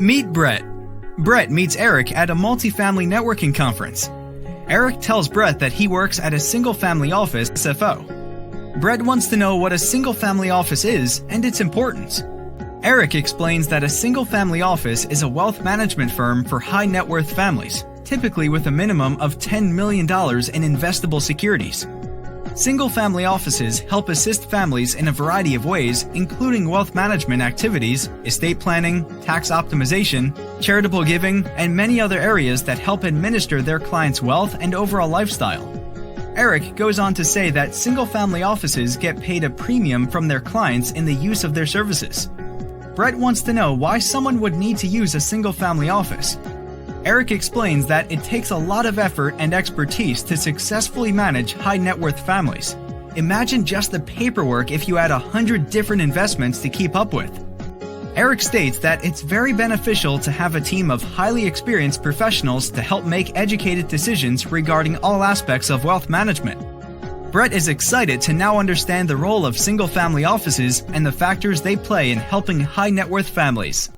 Meet Brett. Brett meets Eric at a multifamily networking conference. Eric tells Brett that he works at a single-family office SFO. Brett wants to know what a single-family office is and its importance. Eric explains that a single-family office is a wealth management firm for high-net-worth families, typically with a minimum of $10 million in investable securities. Single-family offices help assist families in a variety of ways, including wealth management activities, estate planning, tax optimization, charitable giving, and many other areas that help administer their clients' wealth and overall lifestyle. Eric goes on to say that single-family offices get paid a premium from their clients in the use of their services. Brett wants to know why someone would need to use a single-family office. Eric explains that it takes a lot of effort and expertise to successfully manage high-net-worth families. Imagine just the paperwork if you had 100 different investments to keep up with. Eric states that it's very beneficial to have a team of highly experienced professionals to help make educated decisions regarding all aspects of wealth management. Brett is excited to now understand the role of single-family offices and the factors they play in helping high-net-worth families.